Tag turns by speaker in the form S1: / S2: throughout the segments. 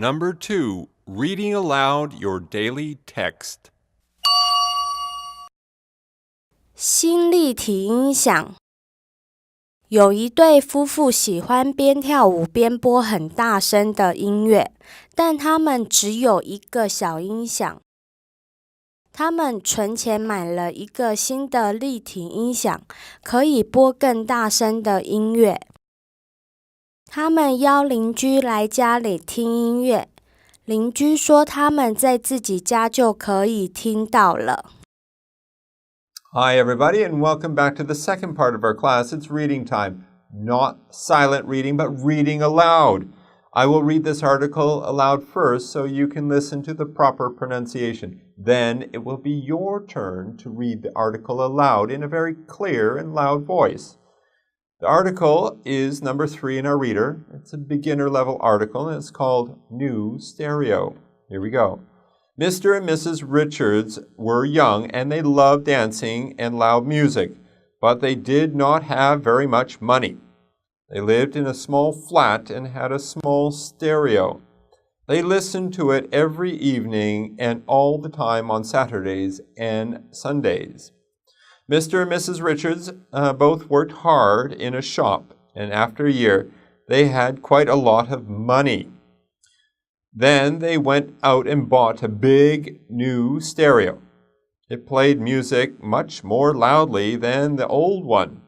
S1: Number 2, reading aloud your daily text.
S2: 新立体音响。有一对夫妇喜欢边跳舞边播很大声的音乐，但他们只有一个小音响。他们存钱买了一个新的立体音响，可以播更大声的音乐。他们邀邻居来家里听音乐，邻居说他们在自己家就可以听到了。
S3: Hi, everybody, and welcome back to the second part of our class. It's reading time. Not silent reading, but reading aloud. I will read this article aloud first so you can listen to the proper pronunciation. Then it will be your turn to read the article aloud in a very clear and loud voice. The article is number 3 in our reader. It's a beginner level article, and it's called New Stereo. Here we go. Mr. and Mrs. Richards were young and they loved dancing and loud music, but they did not have very much money. They lived in a small flat and had a small stereo. They listened to it every evening and all the time on Saturdays and Sundays. Mr. and Mrs. Richards both worked hard in a shop, and after a year, they had quite a lot of money. Then they went out and bought a big new stereo. It played music much more loudly than the old one.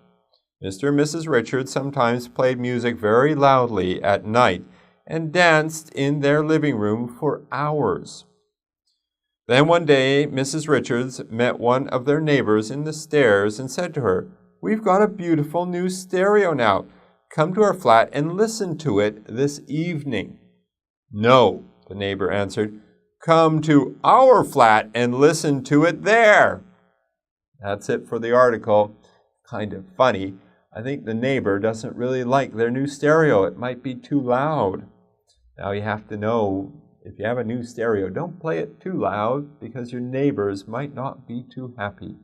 S3: Mr. and Mrs. Richards sometimes played music very loudly at night and danced in their living room for hours. Then one day, Mrs. Richards met one of their neighbors in the stairs and said to her, "We've got a beautiful new stereo now. Come to our flat and listen to it this evening." "No," the neighbor answered. "Come to our flat and listen to it there." That's it for the article. Kind of funny. I think the neighbor doesn't really like their new stereo. It might be too loud. Now you have to know, if you have a new stereo, don't play it too loud because your neighbors might not be too happy.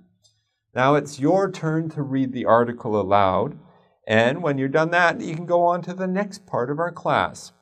S3: Now it's your turn to read the article aloud. And when you're done that, you can go on to the next part of our class.